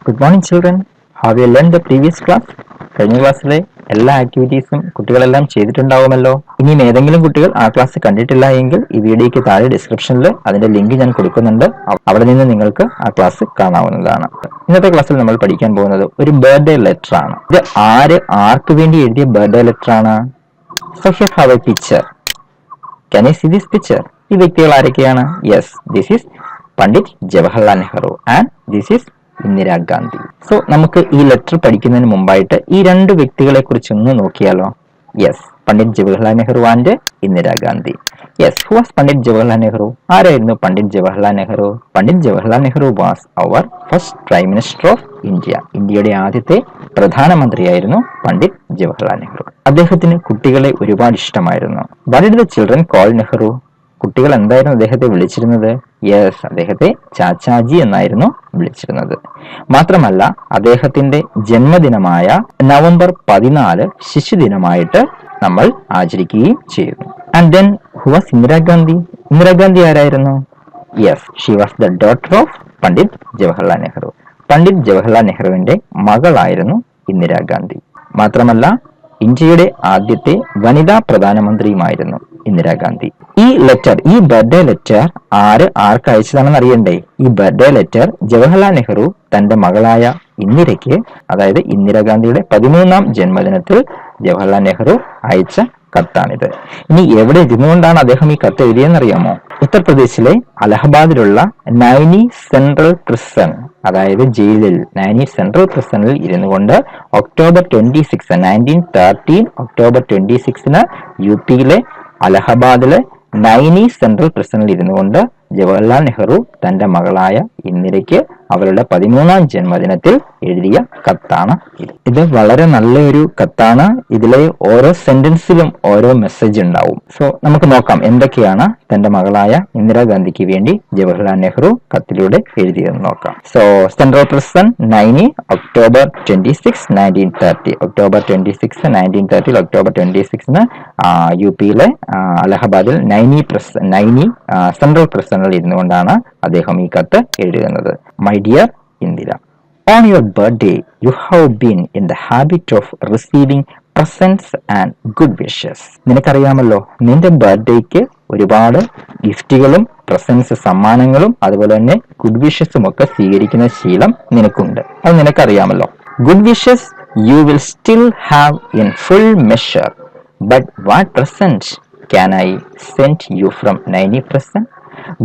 Good morning, children. Have you learned the previous class? കഴിഞ്ഞ ക്ലാസ്സിലെ എല്ലാ ആക്ടിവിറ്റീസും കുട്ടികളെല്ലാം ചെയ്തിട്ടുണ്ടാവുമല്ലോ. ഇനിയും ഏതെങ്കിലും കുട്ടികൾ ആ ക്ലാസ് കണ്ടിട്ടില്ല എങ്കിൽ ഈ വീഡിയോയ്ക്ക് താഴെ ഡിസ്ക്രിപ്ഷനിൽ അതിന്റെ ലിങ്ക് ഞാൻ കൊടുക്കുന്നുണ്ട്. അവിടെ നിന്ന് നിങ്ങൾക്ക് ആ ക്ലാസ് കാണാവുന്നതാണ്. ഇന്നത്തെ ക്ലാസ്സിൽ നമ്മൾ പഠിക്കാൻ പോകുന്നത് ഒരു ബർത്ത്ഡേ ലെറ്റർ ആണ്. ഇത് ആർക്ക് വേണ്ടി എഴുതിയ ബർത്ത്ഡേ ലെറ്റർ ആണ്? So here have a picture. Can you see this picture? ഈ വ്യക്തികൾ ആരൊക്കെയാണ്? Yes, this is Pandit Jawaharlal Nehru and this is Indira Gandhi. So നമുക്ക് ഈ ലെറ്റർ പഠിക്കുന്നതിന് മുമ്പായിട്ട് ഈ രണ്ട് വ്യക്തികളെ കുറിച്ച് ഒന്ന് നോക്കിയാലോ. Yes, Pandit Jawaharlal Nehru and Indira Gandhi. Yes, who was Pandit Jawaharlal Nehru? ആരായിരുന്നു Pandit Jawaharlal Nehru? Pandit Jawaharlal Nehru was our first prime minister of India. ഇന്ത്യയുടെ ആദ്യത്തെ പ്രധാനമന്ത്രിയായിരുന്നു പണ്ഡിറ്റ് ജവഹർലാൽ നെഹ്റു. അദ്ദേഹത്തിന് കുട്ടികളെ ഒരുപാട് ഇഷ്ടമായിരുന്നു. What did the children call Nehru? കുട്ടികൾ എന്തായിരുന്നു അദ്ദേഹത്തെ വിളിച്ചിരുന്നത്? യെസ്, അദ്ദേഹത്തെ ചാച്ചാജി എന്നായിരുന്നു വിളിച്ചിരുന്നത്. മാത്രമല്ല അദ്ദേഹത്തിന്റെ ജന്മദിനമായ നവംബർ 14 ശിശുദിനമായിട്ട് നമ്മൾ ആചരിക്കുകയും ചെയ്യുന്നു. And then who was Indira Gandhi? Indira Gandhi ആരായിരുന്നു? Yes, she was the daughter of Pandit Jawaharlal Nehru. Pandit Jawaharlal നെഹ്റുവിന്റെ മകളായിരുന്നു ഇന്ദിരാഗാന്ധി. മാത്രമല്ല ഇന്ത്യയുടെ ആദ്യത്തെ വനിതാ പ്രധാനമന്ത്രിയുമായിരുന്നു ഇന്ദിരാഗാന്ധി. ഈ ബർത്ത്ഡേ ലെറ്റർ ആർക്ക് അയച്ചതാണെന്ന് അറിയണ്ടേ? ഈ ബർത്ത്ഡേ ലെറ്റർ ജവഹർലാൽ നെഹ്റു തന്റെ മകളായ ഇന്ദിരയ്ക്ക്, അതായത് ഇന്ദിരാഗാന്ധിയുടെ 13ാം ജന്മദിനത്തിൽ ജവഹർലാൽ നെഹ്റു അയച്ച കത്താണിത്. ഇനി എവിടെ ഇരുന്നുകൊണ്ടാണ് അദ്ദേഹം ഈ കത്ത് എഴുതിയെന്നറിയാമോ? ഉത്തർപ്രദേശിലെ അലഹബാദിലുള്ള നൈനി സെൻട്രൽ പ്രിസൺ, അതായത് ജയിലിൽ, നൈനി സെൻട്രൽ പ്രിസണിൽ ഇരുന്നു കൊണ്ട് ഒക്ടോബർ 26, 1913 ഒക്ടോബർ 26 യു പിയിലെ അലഹബാദിലെ നൈനി സെൻട്രൽ പ്രിസണിൽ ഇരുന്നു കൊണ്ട് ജവഹർലാൽ നെഹ്റു തന്റെ മകളായ ഇന്ദിരയ്ക്ക് അവരുടെ 13ാം ജന്മദിനത്തിൽ എഴുതിയ കത്താണ് ഇത്. ഇത് വളരെ നല്ലൊരു കത്താണ്. ഇതിലെ ഓരോ സെന്റൻസിലും ഓരോ മെസ്സേജ് ഉണ്ടാവും. സോ നമുക്ക് നോക്കാം എന്തൊക്കെയാണ് തന്റെ മകളായ ഇന്ദിരാഗാന്ധിക്ക് വേണ്ടി ജവഹർലാൽ നെഹ്റു കത്തിലൂടെ എഴുതിയെന്ന് നോക്കാം. So central prison Naini October 26, 1930 October 26, 1930 October 26 U പിയിലെ അലഹബാദിൽ നൈനി സെൻട്രൽ പ്രിസൺ ഇരുന്നുകൊണ്ടാണ് അദ്ദേഹം ഈ കത്ത് എഴുതുന്നത്. My dear Indira, on your birthday you have been in the habit of receiving presents and good wishes. നിനക്കറിയാമല്ലോ, നിന്റെ ബർത്ത്ഡേക്ക് ഒരുപാട് ഗിഫ്റ്റുകളും പ്രസന്റ്സ് സമ്മാനങ്ങളും അതുപോലെ തന്നെ ഗുഡ് വിഷസും ഒക്കെ സ്വീകരിക്കുന്ന ശീലം നിനക്കുണ്ട്. അത് നിനക്കറിയാമല്ലോ. Good wishes you will still have in full measure, but what present can I send you from Naini prison?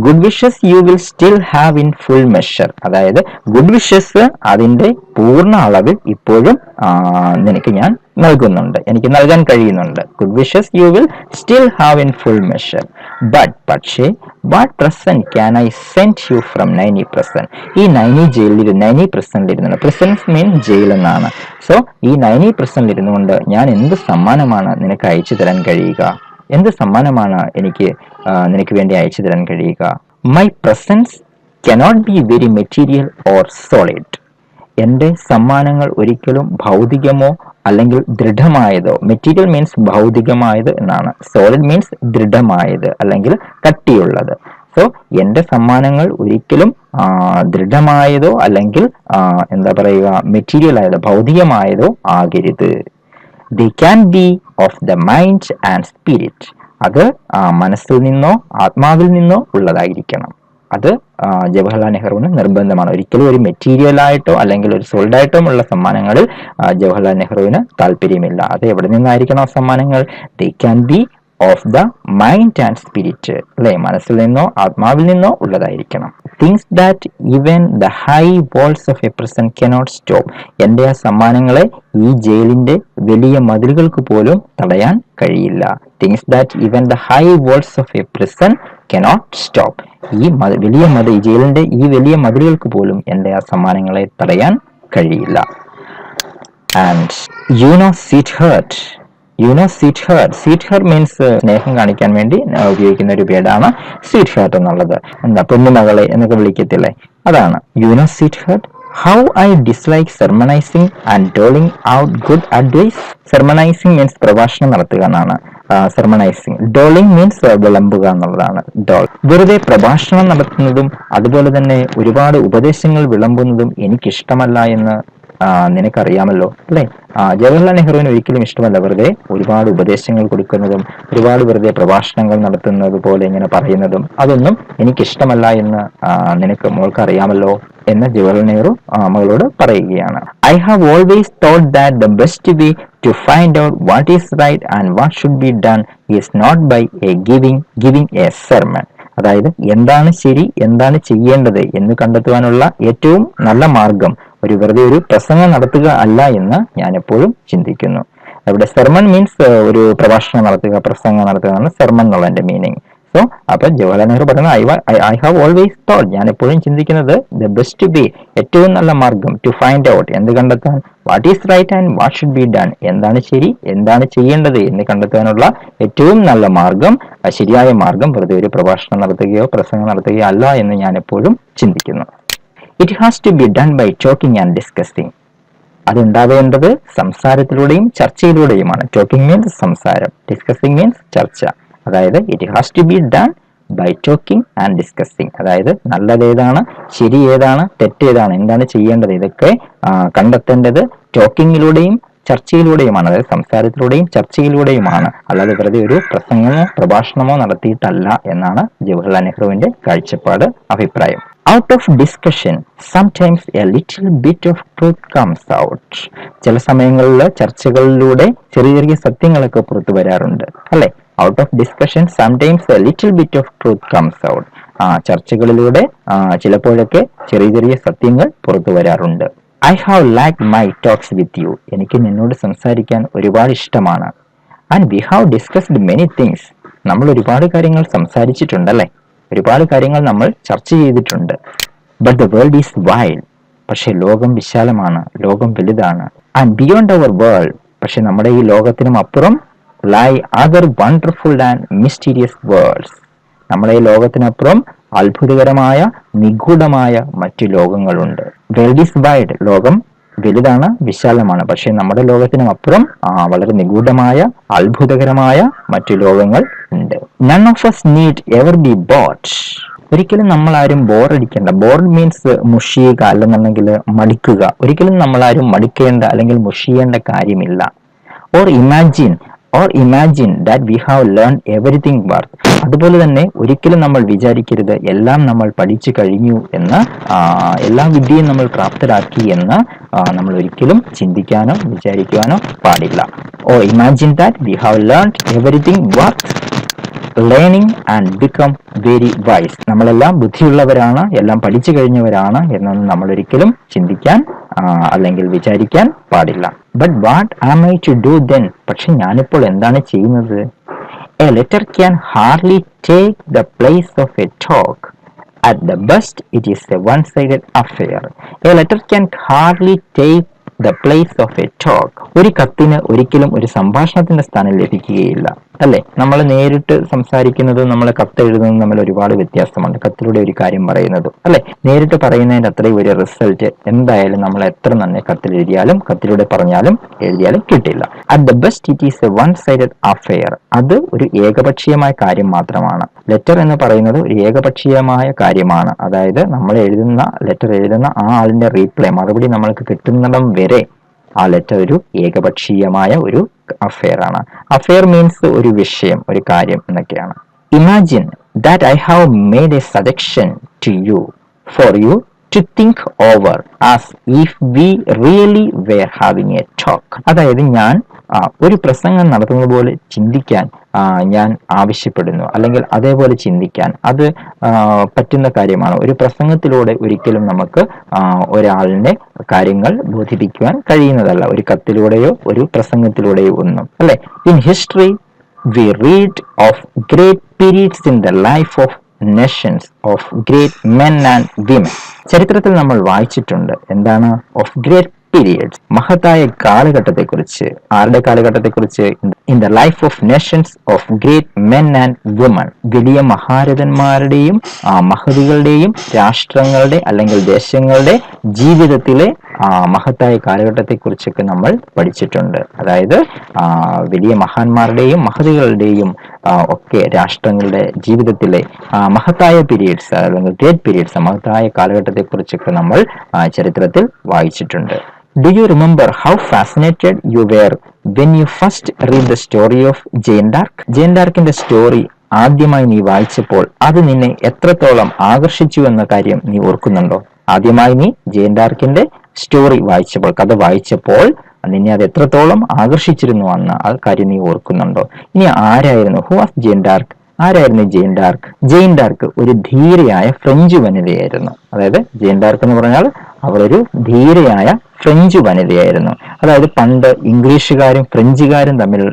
Good wishes you will still have in full measure. അതായത് ഗുഡ് വിഷസ് അതിന്റെ പൂർണ്ണ അളവിൽ ഇപ്പോഴും നിനക്ക് ഞാൻ നൽകുന്നുണ്ട്, എനിക്ക് നൽകാൻ കഴിയുന്നുണ്ട്. Good wishes you will still have in full measure, പക്ഷേ what present can I send you from Naini prison? ഈ നൈനി ജയിലിൽ, നൈനി പ്രസനിൽ ഇരുന്നുകൊണ്ട്, പ്രസൻസ് മീൻ ജയിൽ എന്നാണ്. സോ ഈ നൈനി പ്രസനിൽ ഇരുന്നുകൊണ്ട് ഞാൻ എന്ത് സമ്മാനമാണ് നിനക്ക് അയച്ചു തരാൻ കഴിയുക? എന്ത് സമ്മാനമാണ് നിനക്ക് വേണ്ടി അയച്ചു തരാൻ കഴിയുക? My presence cannot be very material or solid. എൻ്റെ സമ്മാനങ്ങൾ ഒരിക്കലും ഭൗതികമോ അല്ലെങ്കിൽ ദൃഢമായതോ, മെറ്റീരിയൽ മീൻസ് ഭൗതികമായത് എന്നാണ്, സോളിഡ് മീൻസ് ദൃഢമായത് അല്ലെങ്കിൽ കട്ടിയുള്ളത്. സോ എൻ്റെ സമ്മാനങ്ങൾ ഒരിക്കലും ദൃഢമായതോ അല്ലെങ്കിൽ മെറ്റീരിയൽ ആയതോ ഭൗതികമായതോ ആകരുത്. They can be of the mind and spirit. അത് മനസ്സിൽ നിന്നോ ആത്മാവിൽ നിന്നോ ഉള്ളതായിരിക്കണം. അത് ജവഹർലാൽ നെഹ്റുവിന് നിർബന്ധമാണ്. ഒരിക്കലും ഒരു മെറ്റീരിയൽ ആയിട്ടോ അല്ലെങ്കിൽ ഒരു സോളിഡ് ആയിട്ടോ ഉള്ള സമ്മാനങ്ങളിൽ ജവഹർലാൽ നെഹ്റുവിന് താല്പര്യമില്ല. അത് എവിടെ നിന്നായിരിക്കണം സമ്മാനങ്ങൾ? They can be of the mind and spirit, അല്ലെ, മനസ്സിൽ നിന്നോ ആത്മാവിൽ നിന്നോ ഉള്ളതായിരിക്കണം. Things that even the high walls of a prison cannot stop. എൻ്റെ ആ സമ്മാനങ്ങളെ ഈ ജയിലിന്റെ വലിയ മതിലുകൾക്ക് പോലും തടയാൻ കഴിയില്ല. Things that even the high walls of a prison cannot stop. ഈ ജയിലിന്റെ ഈ വലിയ മതിലുകൾക്ക് പോലും എൻ്റെ ആ സമ്മാനങ്ങളെ തടയാൻ കഴിയില്ല. ആൻഡ് സ്വീറ്റ് ഹേർട്ട് മീൻസ് സ്നേഹം കാണിക്കാൻ വേണ്ടി ഉപയോഗിക്കുന്ന ഒരു പേരാണ് സ്വീറ്റ് ഹേർട്ട് എന്നുള്ളത്. പൊന്നുമകളെ എന്നൊക്കെ വിളിക്കത്തില്ലേ, അതാണ്. Sweet heart, how I dislike sermonising and doling out good advice. Sermonising means പ്രഭാഷണം നടത്തുക എന്നാണ്. സെർമണൈസിങ്. ഡോളിങ് മീൻസ് വിളമ്പുക എന്നുള്ളതാണ് ഡോൾ. വെറുതെ പ്രഭാഷണം നടത്തുന്നതും അതുപോലെ തന്നെ ഒരുപാട് ഉപദേശങ്ങൾ വിളമ്പുന്നതും എനിക്കിഷ്ടമല്ല എന്ന് നിനക്കറിയാമല്ലോ അല്ലെ. ജവഹർലാൽ നെഹ്റുവിന് ഒരിക്കലും ഇഷ്ടമല്ല വെറുതെ ഒരുപാട് ഉപദേശങ്ങൾ കൊടുക്കുന്നതും ഒരുപാട് വെറുതെ പ്രഭാഷണങ്ങൾ നടത്തുന്നത് പോലെ ഇങ്ങനെ പറയുന്നതും. അതൊന്നും എനിക്കിഷ്ടമല്ല എന്ന് നിനക്ക് മോൾക്ക് അറിയാമല്ലോ എന്ന് ജവഹർലാൽ നെഹ്റു മകളോട് പറയുകയാണ്. I have always thought that the best way to find out what is right and what should be done is not by giving a sermon. അതായത് എന്താണ് ശരി എന്താണ് ചെയ്യേണ്ടത് എന്ന് കണ്ടെത്തുവാനുള്ള ഏറ്റവും നല്ല മാർഗം വെറുതെ ഒരു പ്രസംഗം നടത്തുക അല്ല എന്ന് ഞാൻ എപ്പോഴും ചിന്തിക്കുന്നു. അവിടെ സെർമൺ മീൻസ് ഒരു പ്രഭാഷണം നടത്തുക, പ്രസംഗം നടത്തുക എന്നാണ് സെർമൺ എന്നുള്ളതിന്റെ മീനിങ്. സോ അപ്പൊ ജവഹർലാൽ നെഹ്റു പറയുന്നത് ഐ ഹാവ് ഓൾവേസ് തോട്ട്, ഞാൻ എപ്പോഴും ചിന്തിക്കുന്നത് ദ ബെസ്റ്റ് വേ, ഏറ്റവും നല്ല മാർഗം, ടു ഫൈൻഡ് ഔട്ട്, എന്ത് കണ്ടെത്താൻ, what is right and what should be done, എന്താണ് ശരി എന്താണ് ചെയ്യേണ്ടത് എന്ന് കണ്ടെത്താനുള്ള ഏറ്റവും നല്ല മാർഗം, ശരിയായ മാർഗം വെറുതെ ഒരു പ്രഭാഷണം നടത്തുകയോ പ്രസംഗം നടത്തുകയോ അല്ല എന്ന് ഞാൻ എപ്പോഴും ചിന്തിക്കുന്നു. It has to be done by talking and discussing. അതുണ്ടാവേണ്ടത് സംസാരത്തിലൂടെയും ചർച്ചയിലൂടെയുമാണ്. ടോക്കിംഗ് മീൻസ് സംസാരം, ഡിസ്കസിങ് മീൻസ് ചർച്ച. അതായത് it has to be done by talking and discussing. അതായത് നല്ലതേതാണ്, ശരി ഏതാണ്, തെറ്റേതാണ്, എന്താണ് ചെയ്യേണ്ടത്, ഇതൊക്കെ കണ്ടെത്തേണ്ടത് ടോക്കിങ്ങിലൂടെയും ചർച്ചയിലൂടെയുമാണ്. അതായത് സംസാരത്തിലൂടെയും ചർച്ചയിലൂടെയുമാണ്. അല്ലാതെ വെറുതെ ഒരു പ്രസംഗമോ പ്രഭാഷണമോ നടത്തിയിട്ടല്ല എന്നാണ് ജവഹർലാൽ നെഹ്റുവിന്റെ കാഴ്ചപ്പാട്, അഭിപ്രായം. Out of discussion, sometimes a little bit of truth comes out. ചില സമയങ്ങളിൽ ചർച്ചകളിലൂടെ ചെറിയ ചെറിയ സത്യങ്ങളൊക്കെ പുറത്തു വരാറുണ്ട് അല്ലെ. Out of discussion sometimes a little bit of truth comes out. ചർച്ചകളിലൂടെ ചിലപ്പോഴൊക്കെ ചെറിയ ചെറിയ സത്യങ്ങൾ പുറത്തു വരാറുണ്ട്. I have liked my talks with you. എനിക്ക് നിന്നോട് സംസാരിക്കാൻ ഒരുപാട് ഇഷ്ടമാണ്. And we have discussed many things. നമ്മൾ ഒരുപാട് കാര്യങ്ങൾ സംസാരിച്ചിട്ടുണ്ടല്ലേ, ഒരുപാട് കാര്യങ്ങൾ നമ്മൾ ചർച്ച ചെയ്തിട്ടുണ്ട്. But the world is wide. പക്ഷെ ലോകം വിശാലമാണ്, ലോകം വലുതാണ്. And beyond our world. പക്ഷെ നമ്മുടെ ഈ ലോകത്തിനും അപ്പുറം lie other wonderful and mysterious worlds. നമ്മുടെ ഈ ലോകത്തിനപ്പുറം അത്ഭുതകരമായ നിഗൂഢമായ മറ്റു ലോകങ്ങളുണ്ട്. വേൾഡ് ഈസ് വൈഡ്, ലോകം വലുതാണ്, വിശാലമാണ്. പക്ഷെ നമ്മുടെ ലോകത്തിനും അപ്പുറം വളരെ നിഗൂഢമായ അത്ഭുതകരമായ മറ്റു ലോകങ്ങൾ ഉണ്ട്. None of us need ever B board. ഒരിക്കലും നമ്മൾ ആരും ബോറടിക്കേണ്ട. ബോർഡ് മീൻസ് മുഷിയുക അല്ലെന്നുണ്ടെങ്കിൽ മടിക്കുക. ഒരിക്കലും നമ്മൾ ആരും മടിക്കേണ്ട അല്ലെങ്കിൽ മുഷിയേണ്ട കാര്യമില്ല. Or imagine that we have learn everything worth. അതുപോലെ തന്നെ ഒരിക്കലും നമ്മൾ വിചാരിക്കരുത് എല്ലാം നമ്മൾ പഠിച്ചു കഴിഞ്ഞു എന്ന്, എല്ലാ വിദ്യയും നമ്മൾ പ്രാപ്തരാക്കി എന്ന് നമ്മൾ ഒരിക്കലും ചിന്തിക്കാനോ വിചാരിക്കുവാനോ പാടില്ല. Or imagine that we have learn everything worth learning and become very wise. നമ്മളെല്ലാം ബുദ്ധിയുള്ളവരാണ്, എല്ലാം പഠിച്ചു കഴിഞ്ഞവരാണ് എന്നൊന്നും നമ്മൾ ഒരിക്കലും ചിന്തിക്കാൻ അല്ലെങ്കിൽ വിചാരിക്കാൻ പാടില്ല. But what am I to do then? പക്ഷെ ഞാനിപ്പോൾ എന്താണ് ചെയ്യുന്നത്? A letter can hardly take the place of a talk. At the best, it is a one-sided affair. A letter can hardly take the place of a talk. ഒരു കത്തിന് ഒരിക്കലും ഒരു സംഭാഷണത്തിന്റെ സ്ഥാനം ലഭിക്കുകയില്ല അല്ലെ. നമ്മൾ നേരിട്ട് സംസാരിക്കുന്നതും നമ്മൾ കത്ത് എഴുതുന്നതും തമ്മിൽ ഒരുപാട് വ്യത്യാസമുണ്ട്. കത്തിലൂടെ ഒരു കാര്യം പറയുന്നതും അല്ലെ, നേരിട്ട് പറയുന്നതിന്റെ അത്രയും ഒരു റിസൾട്ട് എന്തായാലും നമ്മൾ എത്ര നന്നെ കത്തിൽ എഴുതിയാലും കത്തിലൂടെ പറഞ്ഞാലും എഴുതിയാലും കിട്ടില്ല. At the best it is A one sided affair. അത് ഒരു ഏകപക്ഷീയമായ കാര്യം മാത്രമാണ്. ലെറ്റർ എന്ന് പറയുന്നത് ഒരു ഏകപക്ഷീയമായ കാര്യമാണ്. അതായത് നമ്മൾ എഴുതുന്ന ലെറ്റർ എഴുതുന്ന ആ ആളിന്റെ റീപ്ലൈ, മറുപടി നമ്മൾക്ക് കിട്ടുന്നിടം വരെ ആ ലെറ്റർ ഒരു ഏകപക്ഷീയമായ ഒരു അഫെയർ ആണ്. അഫെയർ മീൻസ് ഒരു വിഷയം, ഒരു കാര്യം എന്നൊക്കെയാണ്. Imagine that I have made a suggestion to you for you to think over as if we really were having a talk. അതായത് ഞാൻ ഒരു പ്രസംഗം നടത്തുന്നത് പോലെ ചിന്തിക്കാൻ ഞാൻ ആവശ്യപ്പെടുന്നു, അല്ലെങ്കിൽ അതേപോലെ ചിന്തിക്കാൻ അത് പറ്റുന്ന കാര്യമാണ്. ഒരു പ്രസംഗത്തിലൂടെ ഒരിക്കലും നമുക്ക് ഒരാളിനെ കാര്യങ്ങൾ ബോധിപ്പിക്കുവാൻ കഴിയുന്നതല്ല, ഒരു കത്തിലൂടെയോ ഒരു പ്രസംഗത്തിലൂടെയോ ഒന്നും അല്ലെ. In history we read of great periods in the life of nations of great men and women. ചരിത്രത്തിൽ നമ്മൾ വായിച്ചിട്ടുണ്ട് എന്താണ്? Of great periods. മഹത്തായ കാലഘട്ടത്തെക്കുറിച്ച്. ആരുടെ കാലഘട്ടത്തെക്കുറിച്ച്? In the life of nations of great men and women. വലിയ മഹാരഥന്മാരുടെയും മഹതികളുടെയും രാഷ്ട്രങ്ങളുടെ അല്ലെങ്കിൽ ദേശങ്ങളുടെ ജീവിതത്തിലെ മഹത്തായ കാലഘട്ടത്തെക്കുറിച്ചൊക്കെ നമ്മൾ പഠിച്ചിട്ടുണ്ട്. അതായത് വലിയ മഹാന്മാരുടെയും മഹതികളുടെയും ഒക്കെ രാഷ്ട്രങ്ങളുടെ ജീവിതത്തിലെ മഹത്തായ പീരീഡ്സ് അല്ലെങ്കിൽ ഗ്രേറ്റ് പീരീഡ്സ്, മഹത്തായ കാലഘട്ടത്തെക്കുറിച്ചൊക്കെ നമ്മൾ ചരിത്രത്തിൽ വായിച്ചിട്ടുണ്ട്. Do you remember how fascinated you were when you first read the story of Jeanne d'Arc? Jeanne ഡാർക്കിന്റെ സ്റ്റോറി ആദ്യമായി നീ വായിച്ചപ്പോൾ അത് നിന്നെ എത്രത്തോളം ആകർഷിച്ചു എന്ന കാര്യം നീ ഓർക്കുന്നുണ്ടോ? ആദ്യമായി നീ ജെയിൻ ഡാർക്കിന്റെ സ്റ്റോറി വായിച്ചപ്പോൾ, കഥ വായിച്ചപ്പോൾ നിന്നെ അത് എത്രത്തോളം ആകർഷിച്ചിരുന്നു എന്ന ആ കാര്യം നീ ഓർക്കുന്നുണ്ടോ? ഇനി ആരായിരുന്നു, ഹു വാസ് ജെയിൻ ഡാർക്ക്? ആരായിരുന്നു ജെയിൻ ഡാർക്ക്? ജെയിൻ ഡാർക്ക് ഒരു ധീരയായ ഫ്രഞ്ച് വനിതയായിരുന്നു. അതായത് ജെയിൻ ഡാർക്ക് എന്ന് പറഞ്ഞാൽ അവളൊരു ധീരയായ ഫ്രഞ്ച് വനിതയായിരുന്നു. അതായത് പണ്ട് ഇംഗ്ലീഷുകാരും ഫ്രഞ്ചുകാരും തമ്മിൽ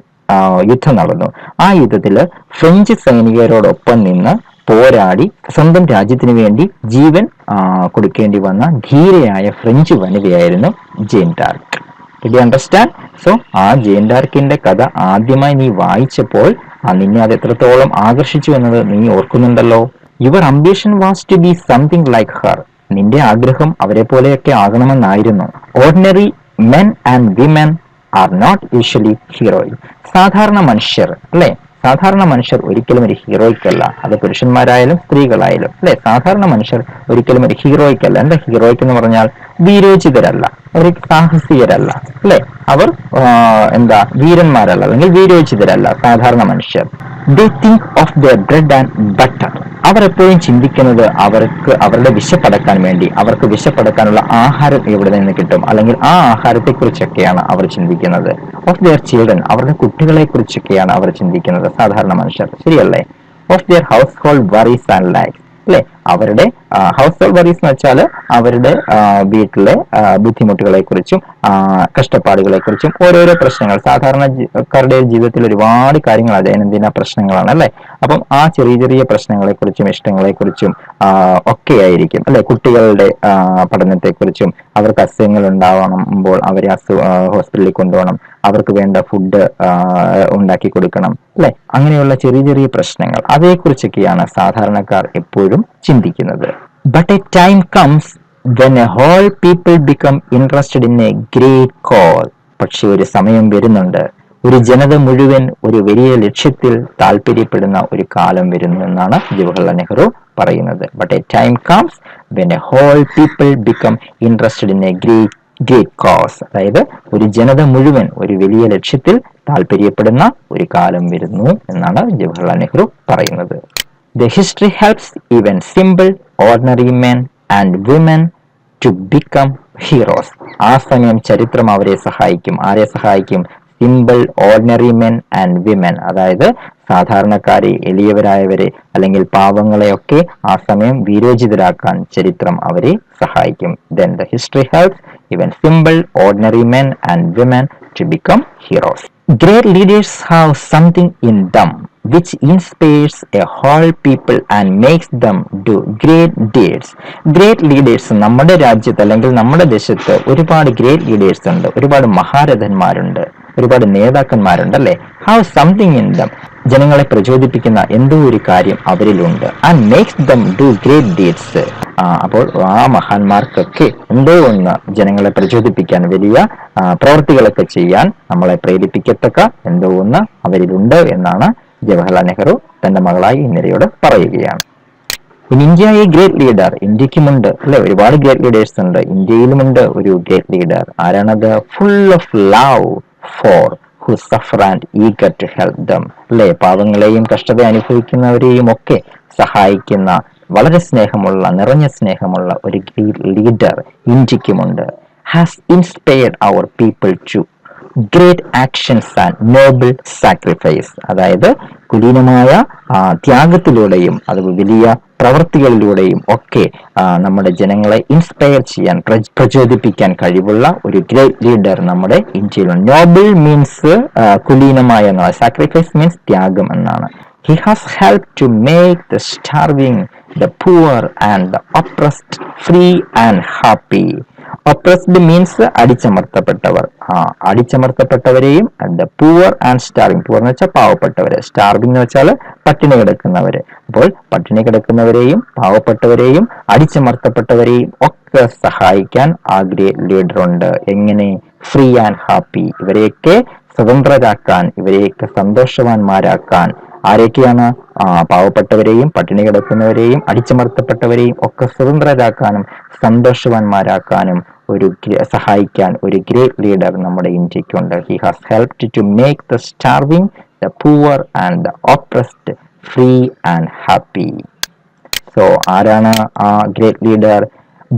യുദ്ധം നടന്നു. ആ യുദ്ധത്തില് ഫ്രഞ്ച് സൈനികരോടൊപ്പം നിന്ന് പോരാടി സ്വന്തം രാജ്യത്തിന് വേണ്ടി ജീവൻ കൊടുക്കേണ്ടി വന്ന ധീരയായ ഫ്രഞ്ച് വനിതയായിരുന്നു Jeanne d'Arc. Did you understand? So ആ ജെയിൻ ഡാർക്കിന്റെ കഥ ആദ്യമായി നീ വായിച്ചപ്പോൾ നിന്നെ അത് എത്രത്തോളം ആകർഷിച്ചു എന്നത് നീ ഓർക്കുന്നുണ്ടല്ലോ. Your ambition was to be something like her. നിന്റെ ആഗ്രഹം അവരെ പോലെയൊക്കെ ആകണമെന്നായിരുന്നു. Ordinary men and women are not usually heroic. സാധാരണ മനുഷ്യർ അല്ലെ, സാധാരണ മനുഷ്യർ ഒരിക്കലും ഒരു ഹീറോയ്ക്കല്ല. അത് പുരുഷന്മാരായാലും സ്ത്രീകളായാലും അല്ലെ, സാധാരണ മനുഷ്യർ ഒരിക്കലും ഒരു ഹീറോയ്ക്കല്ല. എന്താ ഹീറോയ്ക്ക് എന്ന് പറഞ്ഞാൽ? വീരോചിതരല്ല, അവർ സാഹസികരല്ല അല്ലെ, അവർ വീരന്മാരല്ല അല്ലെങ്കിൽ വീരോചിതരല്ല സാധാരണ മനുഷ്യർ. They think of their bread and butter. അവർ എപ്പോഴും ചിന്തിക്കുന്നത് അവരുടെ വിശപ്പടക്കാൻ വേണ്ടി, അവർക്ക് വിശപ്പടക്കാനുള്ള ആഹാരം എവിടെ നിന്ന് കിട്ടും, അല്ലെങ്കിൽ ആ ആഹാരത്തെ കുറിച്ചൊക്കെയാണ് അവർ ചിന്തിക്കുന്നത്. ഓഫ് ദെയർ ചിൽഡ്രൻ, അവരുടെ കുട്ടികളെ കുറിച്ചൊക്കെയാണ് അവർ ചിന്തിക്കുന്നത് സാധാരണ മനുഷ്യർ, ശരിയല്ലേ? Of their house hold worries and life അല്ലെ, അവരുടെ ഹൗസ് ഹോൾഡ് വറീസ് എന്ന് വെച്ചാൽ അവരുടെ വീട്ടിലെ ബുദ്ധിമുട്ടുകളെ കുറിച്ചും കഷ്ടപ്പാടുകളെ കുറിച്ചും ഓരോരോ പ്രശ്നങ്ങൾ, സാധാരണക്കാരുടെ ജീവിതത്തിൽ ഒരുപാട് കാര്യങ്ങൾ ദൈനംദിന പ്രശ്നങ്ങളാണ് അല്ലെ. അപ്പം ആ ചെറിയ ചെറിയ പ്രശ്നങ്ങളെ കുറിച്ചും ഇഷ്ടങ്ങളെ കുറിച്ചും ഒക്കെ ആയിരിക്കും അല്ലെ. കുട്ടികളുടെ പഠനത്തെക്കുറിച്ചും, അവർക്ക് അസുഖങ്ങൾ ഉണ്ടാവുമ്പോൾ അവരെ ഹോസ്പിറ്റലിൽ കൊണ്ടുപോകണം, അവർക്ക് വേണ്ട ഫുഡ് ഉണ്ടാക്കി കൊടുക്കണം അല്ലെ. അങ്ങനെയുള്ള ചെറിയ ചെറിയ പ്രശ്നങ്ങൾ, അതേക്കുറിച്ചൊക്കെയാണ് സാധാരണക്കാർ എപ്പോഴും ചിന്തിക്കുന്നത്. But a time comes when a whole people become interested in a great cause. പക്ഷെ ഒരു സമയം വരുന്നുണ്ട്, ഒരു ജനത മുഴുവൻ ഒരു വലിയ ലക്ഷ്യത്തിൽ താല്പര്യപ്പെടുന്ന ഒരു കാലം വരുന്നു എന്നാണ് ജവഹർലാൽ നെഹ്റു പറയുന്നത്. But a time comes when a whole people become interested in a great cause. അതായത് ഒരു ജനത മുഴുവൻ ഒരു വലിയ ലക്ഷ്യത്തിൽ താല്പര്യപ്പെടുന്ന ഒരു കാലം വരുന്നു എന്നാണ് ജവഹർലാൽ നെഹ്റു പറയുന്നത്. The history helps even simple, ordinary men and women to become heroes. ആ സമയം ചരിത്രം അവരെ സഹായിക്കും. ആരെ സഹായിക്കും? Simple, ordinary men and women. അതായത് സാധാരണക്കാരെ, എളിയവരായവരെ അല്ലെങ്കിൽ പാവങ്ങളെയൊക്കെ ആ സമയം വീരോചിതരാക്കാൻ ചരിത്രം അവരെ സഹായിക്കും. Then the history helps even simple, ordinary men and women to become heroes. Great leaders have something in them which inspires a whole people and makes them do great deeds. Great leaders, നമ്മുടെ രാജ്യത്ത് അല്ലെങ്കിൽ നമ്മുടെ ദേശത്ത് ഒരുപാട് great leaders ഉണ്ട്, ഒരുപാട് മഹാരഥന്മാരുണ്ട്, ഒരുപാട് നേതാക്കന്മാരുണ്ട് അല്ലെ. ഹാവ് സംതിങ് ഇൻ ദം, ജനങ്ങളെ പ്രചോദിപ്പിക്കുന്ന എന്തോ ഒരു കാര്യം അവരിലുണ്ട്. And makes them do great deeds. അപ്പോൾ ആ മഹാന്മാർക്കൊക്കെ എന്തോ ഒന്ന് ജനങ്ങളെ പ്രചോദിപ്പിക്കാൻ, വലിയ പ്രവർത്തികളൊക്കെ ചെയ്യാൻ നമ്മളെ പ്രേരിപ്പിക്കത്തക്ക എന്തോ ഒന്ന് അവരിലുണ്ട് എന്നാണ് ജവഹർലാൽ നെഹ്റു തന്റെ മകളായി ഇന്ദിരയോട് പറയുകയാണ്. India a great leader. ഇന്ത്യക്കുമുണ്ട് അല്ലെ, ഒരുപാട് ഗ്രേറ്റ് ലീഡേഴ്സ് ഉണ്ട്. ഇന്ത്യയിലുമുണ്ട് ഒരു ഗ്രേറ്റ് ലീഡർ. ആരാണത്? Full of love for who suffer and eager to help them. അല്ലെ, പാവങ്ങളെയും കഷ്ടത അനുഭവിക്കുന്നവരെയും ഒക്കെ സഹായിക്കുന്ന വളരെ സ്നേഹമുള്ള, നിറഞ്ഞ സ്നേഹമുള്ള ഒരു ലീഡർ ഇന്ത്യക്കുമുണ്ട്. Has inspired our people to great actions and noble sacrifice. അതായത് കുലീനമായ ത്യാഗത്തിലൂടെയും അത് വലിയ പ്രവർത്തികളിലൂടെയും ഒക്കെ നമ്മുടെ ജനങ്ങളെ ഇൻസ്പയർ ചെയ്യാൻ, പ്രചോദിപ്പിക്കാൻ കഴിവുള്ള ഒരു ഗ്രേറ്റ് ലീഡർ നമ്മുടെ ഇന്ത്യയിലുണ്ട്. നോബിൾ മീൻസ് കുലീനമായ എന്നാണ്, സാക്രിഫൈസ് മീൻസ് ത്യാഗം എന്നാണ്. He has helped to make the starving, the poor and the oppressed free and happy. Oppressed means അടിച്ചമർത്തപ്പെട്ടവർ. അടിച്ചമർത്തപ്പെട്ടവരെയും the poor and starving. Poor എന്ന് വെച്ചാൽ പാവപ്പെട്ടവര്, സ്റ്റാർവിംഗ് എന്ന് വെച്ചാൽ പട്ടിണി കിടക്കുന്നവര്. അപ്പോൾ പട്ടിണി കിടക്കുന്നവരെയും പാവപ്പെട്ടവരെയും അടിച്ചമർത്തപ്പെട്ടവരെയും ഒക്കെ സഹായിക്കാൻ ആ ഗ്രേറ്റ് ലീഡർ ഉണ്ട്. എങ്ങനെ? Free and happy. ഇവരെയൊക്കെ സ്വതന്ത്രരാക്കാൻ, ഇവരെയൊക്കെ സന്തോഷവാന്മാരാക്കാൻ. ആരൊക്കെയാണ്? പാവപ്പെട്ടവരെയും പട്ടിണി കിടക്കുന്നവരെയും അടിച്ചമർത്തപ്പെട്ടവരെയും ഒക്കെ സ്വതന്ത്രരാക്കാനും സന്തോഷവാന്മാരാക്കാനും സഹായിക്കാൻ ഒരു ഗ്രേറ്റ് ലീഡർ നമ്മുടെ ഇന്ത്യക്കുണ്ട്. He has helped to make the starving, the poor and the oppressed free and happy. So ആരാണ് ആ great leader?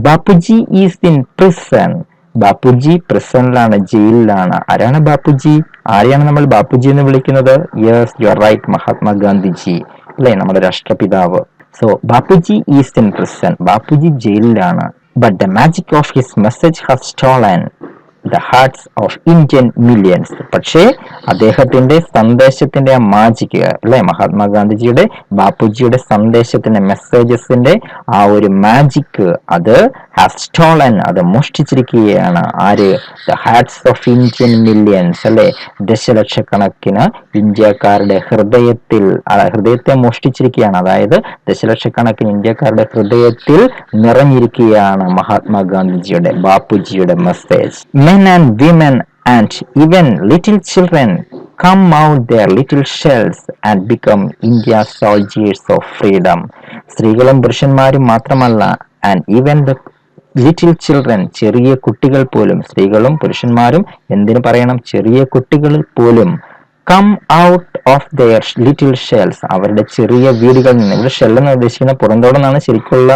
Bapuji is in prison. Bapuji പ്രിസണിലാണ്, ജയിലിലാണ്. ആരാണ് ബാപ്പുജി? ആരെയാണ് നമ്മൾ ബാപ്പുജി എന്ന് വിളിക്കുന്നത്? Yes, you are right, Mahatma Gandhiji അല്ലെ, നമ്മുടെ രാഷ്ട്രപിതാവ്. So Bapuji is in prison. Bapuji ജയിലിലാണ്. But the magic of his message has stolen the hearts of Indian millions. പക്ഷേ അദ്ദേഹത്തിന്റെ സന്ദേശത്തിന്റെ ആ മാജിക് അല്ലെ, മഹാത്മാഗാന്ധിജിയുടെ ബാപ്പുജിയുടെ സന്ദേശത്തിന്റെ മെസ്സേജസിന്റെ ആ ഒരു മാജിക്, അത് ഹാസ് സ്റ്റോളൻ, അത് മോഷ്ടിച്ചിരിക്കുകയാണ്. ആര്? The hearts of Indian millions അല്ലെ, ദശലക്ഷക്കണക്കിന് ഇന്ത്യക്കാരുടെ ഹൃദയത്തെ മോഷ്ടിച്ചിരിക്കുകയാണ്. അതായത് ദശലക്ഷക്കണക്കിന് ഇന്ത്യക്കാരുടെ ഹൃദയത്തിൽ നിറഞ്ഞിരിക്കുകയാണ് മഹാത്മാഗാന്ധിജിയുടെ ബാപ്പുജിയുടെ message. Men and women and even little children come out their little shells and become India's soldiers of freedom. സ്ത്രീകളും പുരുഷന്മാരും മാത്രമല്ല, and even the little children, ചെറിയ കുട്ടികൾ പോലും, സ്ത്രീകളും പുരുഷന്മാരും എന്തിനു പറയണം, ചെറിയ കുട്ടികൾ പോലും come out of their little shells, അവരുടെ ചെറിയ വീടുകളിൽ നിന്ന്. ഇവിടെ ഷെൽ എന്ന് ഉദ്ദേശിക്കുന്ന പുറന്തോടെന്നാണ് ശരിക്കുള്ള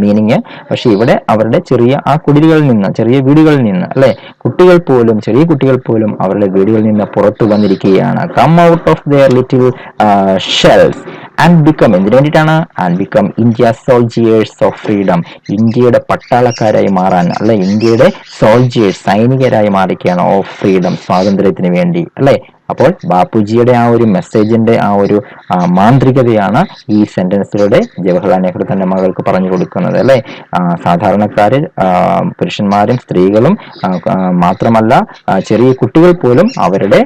മീനിങ്. പക്ഷെ ഇവിടെ അവരുടെ ചെറിയ ആ കുടിലുകളിൽ നിന്ന്, ചെറിയ വീടുകളിൽ നിന്ന് അല്ലെ, കുട്ടികൾ പോലും, ചെറിയ കുട്ടികൾ പോലും അവരുടെ വീടുകളിൽ നിന്ന് പുറത്തു വന്നിരിക്കുകയാണ്. Come out of their little shells and become, എന്തിനു വേണ്ടിയിട്ടാണ്? And become India soldiers of freedom, ഇന്ത്യയുടെ പട്ടാളക്കാരായി മാറാൻ അല്ലെ, ഇന്ത്യയുടെ സോൾജിയേഴ്സ്, സൈനികരായി മാറിക്കുകയാണ് ഓഫ് ഫ്രീഡം, സ്വാതന്ത്ര്യത്തിന് വേണ്ടി അല്ലെ. അപ്പോൾ ബാപ്പുജിയുടെ ആ ഒരു മെസ്സേജിന്റെ ആ ഒരു മാന്ത്രികതയാണ് ഈ സെന്റൻസിലൂടെ ജവഹർലാൽ നെഹ്റു തന്റെ മകൾക്ക് പറഞ്ഞു കൊടുക്കുന്നത് അല്ലെ. സാധാരണക്കാര്, പുരുഷന്മാരും സ്ത്രീകളും മാത്രമല്ല, ചെറിയ കുട്ടികൾ പോലും അവരുടെ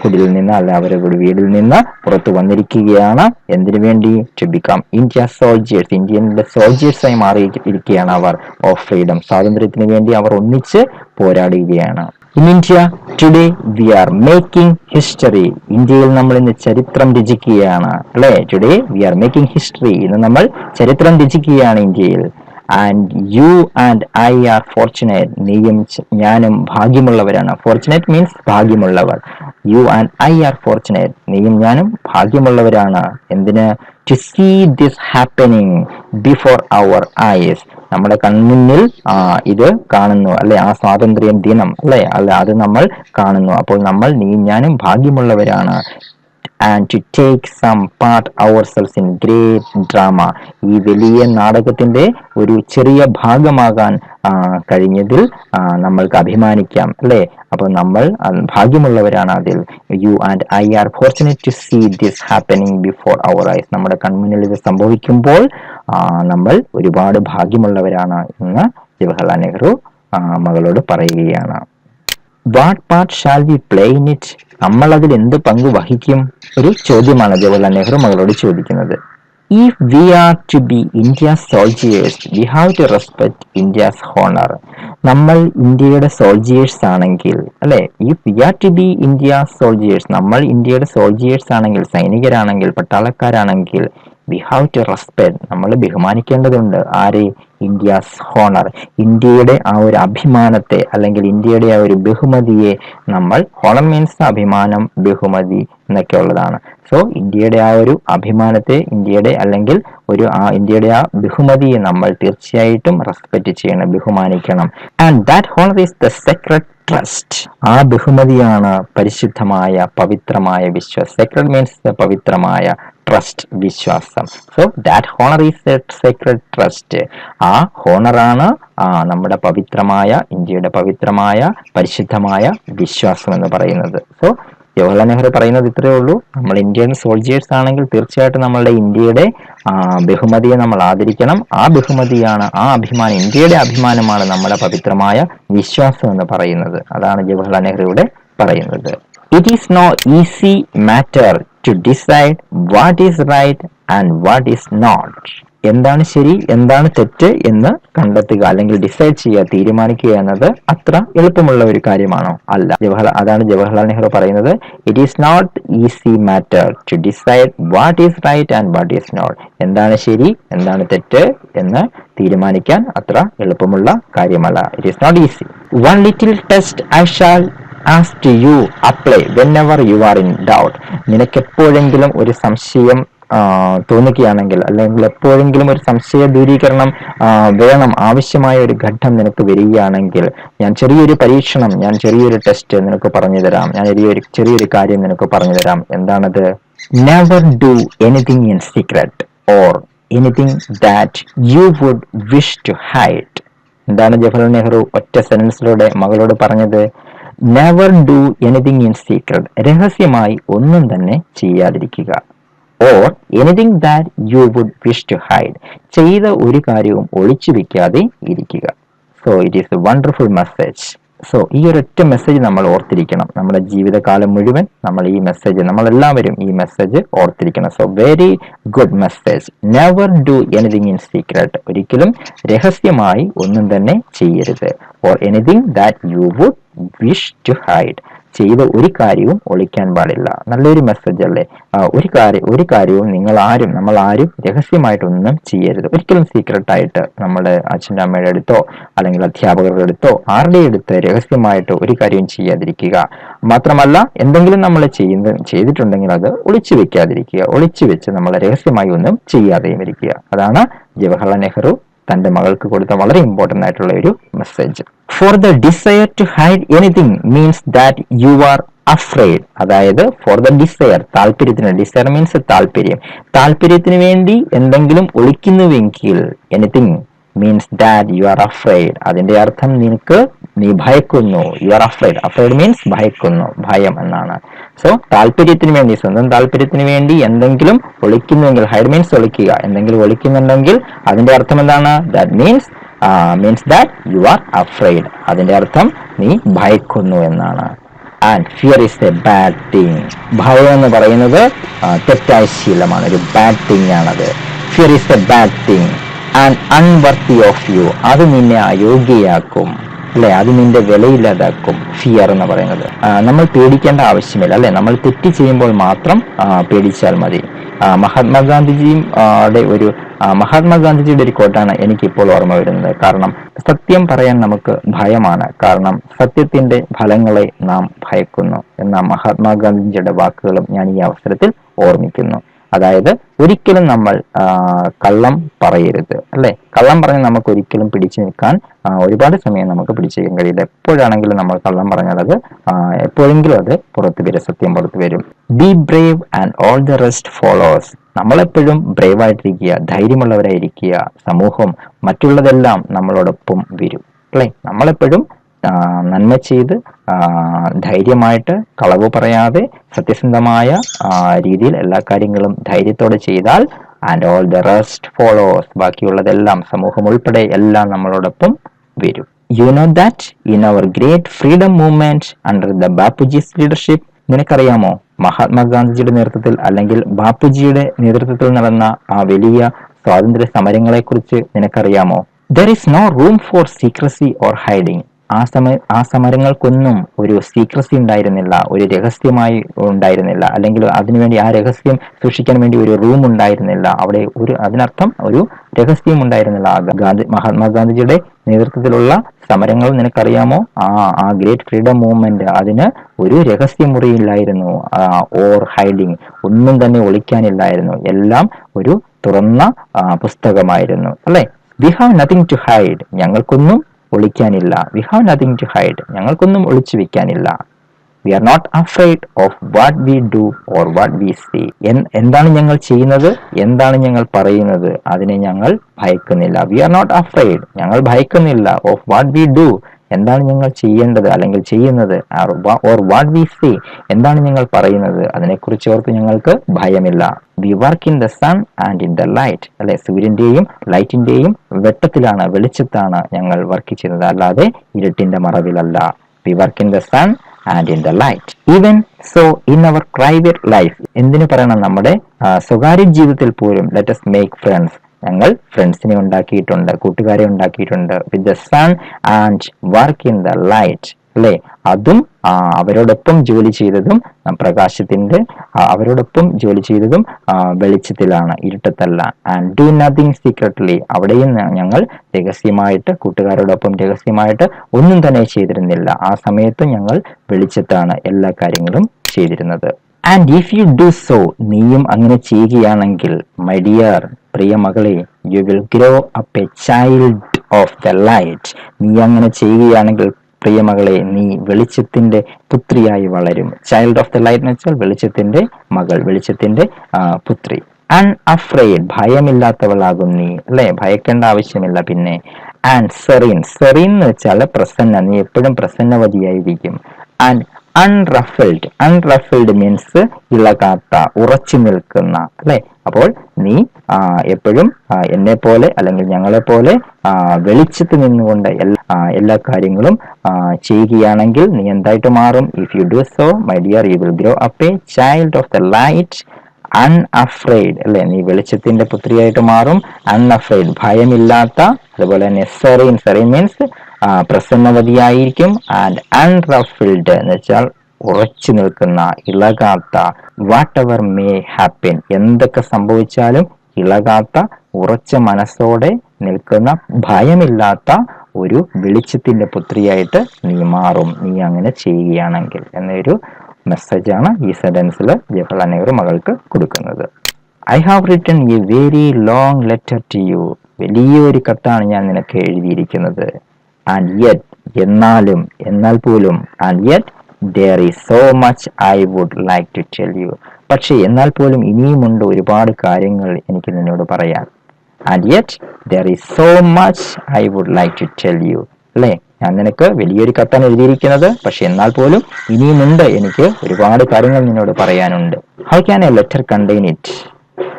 കുടിലിൽ നിന്ന് അല്ല, അവരുടെ വീടിൽ നിന്ന് പുറത്തു വന്നിരിക്കുകയാണ്. എന്തിനു വേണ്ടി? ടു ബിക്കം ഇന്ത്യ സോൾജിയേഴ്സ്, ഇന്ത്യയുടെ സോൾജിയേഴ്സായി മാറിയിരിക്കുകയാണ് അവർ ഓഫ് ഫ്രീഡം, സ്വാതന്ത്ര്യത്തിന് വേണ്ടി അവർ ഒന്നിച്ച് പോരാടുകയാണ്. In India today we are making history. ഇന്ത്യയിൽ നമ്മൾ ഇന്ന് ചരിത്രം രചിക്കുകയാണ് അല്ലെ. Today we are making history. ഇന്ന് നമ്മൾ ചരിത്രം രചിക്കുകയാണ് ഇന്ത്യയിൽ. And you and I are fortunate. നീയും ഞാനും ഭാഗ്യമുള്ളവരാണ്. Fortunate means ഭാഗ്യമുള്ളവർ. You and I are fortunate. നീയും ഞാനും ഭാഗ്യമുള്ളവരാണ്. എന്തിന്? To see this happening before our eyes. നമ്മുടെ കൺമുന്നിൽ ഇത് കാണുന്നു അല്ലെ, ആ സ്വാതന്ത്ര്യ ദിനം അല്ലെ, അത് നമ്മൾ കാണുന്നു. അപ്പോൾ നമ്മൾ നീയും ഞാനും ഭാഗ്യമുള്ളവരാണ്. and to take some part ourselves in great drama. ഈ വലിയ നാടകത്തിന്റെ ഒരു ചെറിയ ഭാഗമാകാൻ കഴിഞ്ഞതിൽ നമ്മൾക്ക് അഭിമാനിക്കാം അല്ലെ. അപ്പോൾ നമ്മൾ ഭാഗ്യമുള്ളവരാണ് അതിൽ. You and I are fortunate to see this happening before our eyes. നമ്മുടെ കൺമുന്നിൽ ഇത് സംഭവിക്കുമ്പോൾ നമ്മൾ ഒരുപാട് ഭാഗ്യമുള്ളവരാണ് എന്ന് ജവഹർലാൽ നെഹ്റു മകളോട് പറയുകയാണ്. What part shall we play in it? നമ്മൾ അതിൽ എന്ത് പങ്ക് വഹിക്കും? ഒരു ചോദ്യമാണ് ജവഹർലാൽ നെഹ്റു മകളോട് ചോദിക്കുന്നത്. If we are to be India's soldiers, we have to respect India's honor. നമ്മൾ ഇന്ത്യയുടെ സോൾജിയേഴ്സ് ആണെങ്കിൽ അല്ലെ, if we are to be India's soldiers, നമ്മൾ ഇന്ത്യയുടെ സോൾജിയേഴ്സ് ആണെങ്കിൽ, സൈനികരാണെങ്കിൽ, പട്ടാളക്കാരാണെങ്കിൽ, we have to respect, നമ്മൾ ബഹുമാനിക്കേണ്ടതുണ്ട്. ആരെ? ഇന്ത്യാസ് ഹോണർ, ഇന്ത്യയുടെ ആ ഒരു അഭിമാനത്തെ അല്ലെങ്കിൽ ഇന്ത്യയുടെ ആ ഒരു ബഹുമതിയെ നമ്മൾ, ഹോണർ മീൻസ് അഭിമാനം, ബഹുമതി എന്നൊക്കെ ഉള്ളതാണ്. സോ ഇന്ത്യയുടെ ആ ഒരു അഭിമാനത്തെ, ഇന്ത്യയുടെ അല്ലെങ്കിൽ ഇന്ത്യയുടെ ആ ബഹുമതിയെ നമ്മൾ തീർച്ചയായിട്ടും റെസ്പെക്ട് ചെയ്യണം, ബഹുമാനിക്കണം. And that honour is the sacred trust. ആ ബഹുമതിയാണ് പരിശുദ്ധമായ പവിത്രമായ വിശ്വാസം. സെക്രട്ട് മീൻസ് പവിത്രമായ, ട്രസ്റ്റ് വിശ്വാസം. So that honour is A sacred trust. ആ ഹോണറാണ് നമ്മുടെ പവിത്രമായ, ഇന്ത്യയുടെ പവിത്രമായ പരിശുദ്ധമായ വിശ്വാസം എന്ന് പറയുന്നത്. സോ ജവഹർലാൽ നെഹ്റു പറയുന്നത് ഇത്രയേ ഉള്ളൂ. നമ്മൾ ഇന്ത്യൻ സോൾജിയേഴ്സ് ആണെങ്കിൽ തീർച്ചയായിട്ടും നമ്മളുടെ ഇന്ത്യയുടെ ബഹുമതിയെ നമ്മൾ ആദരിക്കണം. ആ ബഹുമതിയാണ്, ആ അഭിമാനം, ഇന്ത്യയുടെ അഭിമാനമാണ് നമ്മുടെ പവിത്രമായ വിശ്വാസം എന്ന് പറയുന്നത്. അതാണ് ജവഹർലാൽ നെഹ്റുവിടെ പറയുന്നത്. It is no easy matter to decide what is right and what is not. എന്താണ് ശരി, എന്താണ് തെറ്റ് എന്ന് കണ്ടെത്തുക അല്ലെങ്കിൽ ഡിസൈഡ് ചെയ്യുക, തീരുമാനിക്കുക എന്നത് അത്ര എളുപ്പമുള്ള ഒരു കാര്യമാണോ? അല്ല. അതാണ് ജവഹർലാൽ നെഹ്റു പറയുന്നത്. It is not easy matter to decide what is right and what is not. എന്താണ് ശരി, എന്താണ് തെറ്റ് എന്ന് തീരുമാനിക്കാൻ അത്ര എളുപ്പമുള്ള കാര്യമല്ല. It is not easy. One little test I shall ask to you apply whenever you are in doubt. നിനക്കെപ്പോഴെങ്കിലും ഒരു സംശയം തോന്നുകയാണെങ്കിൽ, അല്ലെങ്കിൽ എപ്പോഴെങ്കിലും ഒരു സംശയ ദൂരീകരണം വേണം, ആവശ്യമായ ഒരു ഘട്ടം നിനക്ക് വരികയാണെങ്കിൽ, ഞാൻ ചെറിയൊരു പരീക്ഷണം, ഞാൻ ചെറിയൊരു ടെസ്റ്റ് നിനക്ക് പറഞ്ഞു തരാം, ഞാൻ ചെറിയൊരു കാര്യം നിനക്ക് പറഞ്ഞു തരാം. എന്താണത്? Never do anything in secret or anything that you would wish to hide. എന്താണ് ജവഹർലാൽ നെഹ്റു ഒറ്റ സെന്റൻസിലൂടെ മകളോട് പറഞ്ഞത്? Never do anything in secret, രഹസ്യമായി ഒന്നും തന്നെ ചെയ്യാതിരിക്കുക. Or anything that you would wish to hide, ചെയ്ത ഒരു കാര്യവും ഒളിച്ചു വെക്കാതെ ഇരിക്കുക. So it is a wonderful message. So ഈ ഒരൊറ്റ മെസ്സേജ് നമ്മൾ ഓർത്തിരിക്കണം. നമ്മുടെ ജീവിതകാലം മുഴുവൻ നമ്മളെല്ലാവരും ഈ മെസ്സേജ് ഓർത്തിരിക്കണം. So very good message. Never do anything in secret, ഒരിക്കലും രഹസ്യമായി ഒന്നും തന്നെ ചെയ്യരുത്. Or anything that you would wish to hide, ചെയ്ത ഒരു കാര്യവും ഒളിക്കാൻ പാടില്ല. നല്ലൊരു മെസ്സേജ് അല്ലേ? ഒരു കാര്യവും നമ്മൾ ആരും രഹസ്യമായിട്ടൊന്നും ചെയ്യരുത്. ഒരിക്കലും സീക്രട്ടായിട്ട് നമ്മുടെ അച്ഛൻ്റെ അമ്മയുടെ അടുത്തോ അല്ലെങ്കിൽ അധ്യാപകരുടെ അടുത്തോ ആരുടെ അടുത്ത് രഹസ്യമായിട്ട് ഒരു കാര്യവും ചെയ്യാതിരിക്കുക. മാത്രമല്ല, എന്തെങ്കിലും നമ്മൾ ചെയ്തിട്ടുണ്ടെങ്കിൽ അത് ഒളിച്ചു വെക്കാതിരിക്കുക. ഒളിച്ചു വെച്ച് നമ്മൾ രഹസ്യമായി ഒന്നും ചെയ്യാതെയും ഇരിക്കുക. അതാണ് ജവഹർലാൽ നെഹ്റു തന്റെ മകൾക്ക് കൊടുത്ത വളരെ ഇമ്പോർട്ടന്റ് ആയിട്ടുള്ള ഒരു message. For the desire to hide anything means that you are afraid. അതായത് ഫോർ ദ ഡിസയർ, താല്പര്യത്തിന്, ഡിസയർ മീൻസ് താല്പര്യത്തിന് വേണ്ടി എന്തെങ്കിലും ഒളിക്കുന്നുവെങ്കിൽ, anything means that you are afraid, അതിന്റെ അർത്ഥം നീ ഭയക്കുന്നു. You are afraid. Afraid means ഭയക്കുന്നു, ഭയം എന്നാണ്. സോ താല്പര്യത്തിന് വേണ്ടി, സ്വന്തം താല്പര്യത്തിന് വേണ്ടി എന്തെങ്കിലും ഒളിക്കുന്നുവെങ്കിൽ, ഹൈഡ് മീൻസ് ഒളിക്കുക, എന്തെങ്കിലും ഒളിക്കുന്നുണ്ടെങ്കിൽ അതിന്റെ അർത്ഥം എന്താണ്? That means that you are afraid, അതിന്റെ അർത്ഥം നീ ഭയക്കുന്നു എന്നാണ്. And fear is a bad thing. ഭയം എന്ന് പറയുന്നത് തെറ്റായ ശീലമാണ്, ഒരു ബാഡ് തിങ് ആണത്. Fear is a bad thing and unworthy of you, അത് നിന്നെ അയോഗ്യയാക്കും, അല്ലെ? അത് നിന്റെ വിലയില്ലാതാക്കും. ഫിയർ എന്ന് പറയുന്നത് നമ്മൾ പേടിക്കേണ്ട ആവശ്യമില്ല, അല്ലെ? നമ്മൾ തെറ്റ് ചെയ്യുമ്പോൾ മാത്രം പേടിച്ചാൽ മതി. മഹാത്മാഗാന്ധിജിയുടെ ഒരു കോട്ടാണ് എനിക്കിപ്പോൾ ഓർമ്മ വരുന്നത്. കാരണം സത്യം പറയാൻ നമുക്ക് ഭയമാണ്, കാരണം സത്യത്തിന്റെ ഫലങ്ങളെ നാം ഭയക്കുന്നു എന്ന മഹാത്മാഗാന്ധിജിയുടെ വാക്കുകളും ഞാൻ ഈ അവസരത്തിൽ ഓർമ്മിക്കുന്നു. അതായത് ഒരിക്കലും നമ്മൾ കള്ളം പറയരുത്, അല്ലെ? കള്ളം പറഞ്ഞ് നമുക്ക് ഒരിക്കലും പിടിച്ചു നിൽക്കാൻ ഒരുപാട് സമയം നമുക്ക് പിടിച്ചു നിൽക്കാൻ കഴിയില്ല. എപ്പോഴാണെങ്കിലും നമ്മൾ കള്ളം പറഞ്ഞാൽ അത് എപ്പോഴെങ്കിലും അത് സത്യം പുറത്തു വരും. Be brave and all the rest follows. നമ്മളെപ്പോഴും ബ്രേവ് ആയിട്ടിരിക്കുക, ധൈര്യമുള്ളവരായിരിക്കുക. സമൂഹം മറ്റുള്ളതെല്ലാം നമ്മളോടൊപ്പം വരും, അല്ലെ? നമ്മളെപ്പോഴും നന്മ ചെയ്ത് ധൈര്യമായിട്ട്, കളവ് പറയാതെ, സത്യസന്ധമായ രീതിയിൽ എല്ലാ കാര്യങ്ങളും ധൈര്യത്തോടെ ചെയ്താൽ and all the rest follows, ബാക്കിയുള്ളതെല്ലാം, സമൂഹം ഉൾപ്പെടെ എല്ലാം നമ്മളോടൊപ്പം വരും. You know that in our great freedom movement under the Bapuji's leadership, നിനക്കറിയാമോ മഹാത്മാഗാന്ധിജിയുടെ നേതൃത്വത്തിൽ അല്ലെങ്കിൽ ബാപ്പുജിയുടെ നേതൃത്വത്തിൽ നടന്ന ആ വലിയ സ്വാതന്ത്ര്യ സമരങ്ങളെ കുറിച്ച് നിനക്കറിയാമോ? There is no room for secrecy or hiding. ആ സമരങ്ങൾക്കൊന്നും ഒരു സീക്രസി ഉണ്ടായിരുന്നില്ല, ഒരു രഹസ്യമായി ഉണ്ടായിരുന്നില്ല, അല്ലെങ്കിൽ അതിനുവേണ്ടി ആ രഹസ്യം സൂക്ഷിക്കാൻ വേണ്ടി ഒരു റൂം ഉണ്ടായിരുന്നില്ല. അവിടെ അതിനർത്ഥം ഒരു രഹസ്യം ഉണ്ടായിരുന്നില്ല. മഹാത്മാഗാന്ധിജിയുടെ നേതൃത്വത്തിലുള്ള സമരങ്ങൾ നിനക്കറിയാമോ? ആ ഗ്രേറ്റ് ഫ്രീഡം മൂവ്മെന്റ്, അതിന് ഒരു രഹസ്യമുറിയില്ലായിരുന്നു, ഓർ ഹൈഡിങ്, ഒന്നും തന്നെ ഒളിക്കാനില്ലായിരുന്നു. എല്ലാം ഒരു തുറന്ന പുസ്തകമായിരുന്നു, അല്ലെ? We have nothing to hide, ഞങ്ങൾക്കൊന്നും ഒളിക്കാനില്ല. We have nothing to hide, ഞങ്ങൾക്കൊന്നും ഒളിച്ചു വെക്കാനില്ല. We are not afraid of what we do or what we say. എന്താണ് ഞങ്ങൾ ചെയ്യുന്നത്, എന്താണ് ഞങ്ങൾ പറയുന്നത്, അതിനെ ഞങ്ങൾ ഭയക്കുന്നില്ല. വി ആർ നോട്ട് അഫ്രൈഡ്, ഞങ്ങൾ ഭയക്കുന്നില്ല. ഓഫ് വാട്ട് വി ഡു, എന്താണ് ഞങ്ങൾ ചെയ്യേണ്ടത് അല്ലെങ്കിൽ ചെയ്യുന്നത്, ഓർ വാട്ട് വി സേ, എന്താണ് ഞങ്ങൾ പറയുന്നത്, അതിനെക്കുറിച്ച് ഓർത്ത് ഞങ്ങൾക്ക് ഭയമില്ല. We work in the sun and in the light, അല്ലെ, സൂര്യന്റെയും ലൈറ്റിന്റെയും വെട്ടത്തിലാണ്, വെളിച്ചത്താണ് ഞങ്ങൾ വർക്ക് ചെയ്യുന്നത്, അല്ലാതെ ഇരുട്ടിന്റെ മറവിലല്ല. We work in the sun and in the light. Even so in our private life, എന്തിനു പറയണം, നമ്മുടെ സ്വകാര്യ ജീവിതത്തിൽ പോലും, ലെറ്റ് us മേക്ക് ഫ്രണ്ട്സ്, ഞങ്ങൾ ഫ്രണ്ട്സിനെ ഉണ്ടാക്കിയിട്ടുണ്ട്, കൂട്ടുകാരെ ഉണ്ടാക്കിയിട്ടുണ്ട്. With the sun and work in the light, അല്ലെ, അതും അവരോടൊപ്പം ജോലി ചെയ്തതും പ്രകാശത്തിന്റെ, അവരോടൊപ്പം ജോലി ചെയ്തതും വെളിച്ചത്തിലാണ്, ഇരുട്ടത്തല്ല. ആൻഡ് ഡു നത്തിങ് സീക്രട്ട്ലി, അവിടെയും ഞങ്ങൾ രഹസ്യമായിട്ട്, കൂട്ടുകാരോടൊപ്പം രഹസ്യമായിട്ട് ഒന്നും തന്നെ ചെയ്തിരുന്നില്ല. ആ സമയത്ത് ഞങ്ങൾ വെളിച്ചത്താണ് എല്ലാ കാര്യങ്ങളും ചെയ്തിരുന്നത്. And if you do so, നീയും അങ്ങനെ ചെയ്യുകയാണെങ്കിൽ, മൈ ഡിയർ, പ്രിയ മകളെ, U will grow up a child of the light. നീ അങ്ങനെ ചെയ്യുകയാണെങ്കിൽ പ്രിയ മകളെ, നീ വെളിച്ചത്തിന്റെ പുത്രിയായി വളരും. ചൈൽഡ് ഓഫ് ദ ലൈറ്റ് എന്ന് വെച്ചാൽ വെളിച്ചത്തിന്റെ മകൾ, വെളിച്ചത്തിന്റെ പുത്രി. അൺഅഫ്രെയ്ഡ്, ഭയമില്ലാത്തവളാകും നീ, അല്ലെ, ഭയക്കേണ്ട ആവശ്യമില്ല. പിന്നെ ആൻഡ് സെറീൻ, സെറീൻ എന്ന് വെച്ചാൽ പ്രസന്ന, നീ എപ്പോഴും പ്രസന്നവതിയായിരിക്കും. ആൻഡ് അൺറഫിൾഡ്, അൺറഫിൾഡ് മീൻസ് ഇളകാത്ത, ഉറച്ചു നിൽക്കുന്ന, അല്ലെ. അപ്പോൾ നീ എപ്പോഴും എന്നെ പോലെ അല്ലെങ്കിൽ ഞങ്ങളെ പോലെ വെളിച്ചത്ത് നിന്നുകൊണ്ട് എല്ലാ കാര്യങ്ങളും ചെയ്യുകയാണെങ്കിൽ നീ എന്തായിട്ട് മാറും? If you do so my dear, you will grow up a child of the light, unafraid, അല്ലെ, നീ വെളിച്ചത്തിന്റെ പുത്രിയായിട്ട് മാറും. അൺഅഫ്രെയ്ഡ്, ഭയമില്ലാത്ത. അതുപോലെ തന്നെ സെറീൻ, സെറീൻ മീൻസ് പ്രസന്നവതിയായിരിക്കും. ആൻഡ് അൺറഫിൾഡ് എന്ന് വെച്ചാൽ ഉറച്ചു നിൽക്കുന്ന, ഇളകാത്ത. വാട്ട് എവർ മേ ഹാപ്പൻ, എന്തൊക്കെ സംഭവിച്ചാലും ഇളകാത്ത, ഉറച്ച മനസ്സോടെ നിൽക്കുന്ന, ഭയമില്ലാത്ത ഒരു വെളിച്ചത്തിന്റെ പുത്രിയായിട്ട് നീ മാറും, നീ അങ്ങനെ ചെയ്യുകയാണെങ്കിൽ എന്നൊരു മെസ്സേജാണ് ഈ സെന്റൻസിൽ ജവഹർലാൽ നെഹ്റു മകൾക്ക് കൊടുക്കുന്നത്. I have written a very long letter to you, വലിയൊരു കത്താണ് ഞാൻ നിനക്ക് എഴുതിയിരിക്കുന്നത്. ആൻഡ് യെറ്റ്, എന്നാലും, എന്നാൽ പോലും. And yet there is so much I would like to tell you, പക്ഷേ എന്നാൽ പോലും ഇനിയുമുണ്ട് ഒരുപാട് കാര്യങ്ങൾ എനിക്ക് നിന്നോട് പറയാൻ. And yet there is so much I would like to tell you, അല്ലേ, ഞാൻ നിനക്ക് വലിയൊരു കത്താണ് എഴുതിയിരിക്കുന്നത്, പക്ഷെ എന്നാൽ പോലും ഇനിയുമുണ്ട് എനിക്ക് ഒരുപാട് കാര്യങ്ങൾ നിന്നോട് പറയാനുണ്ട്. How can a letter contain it?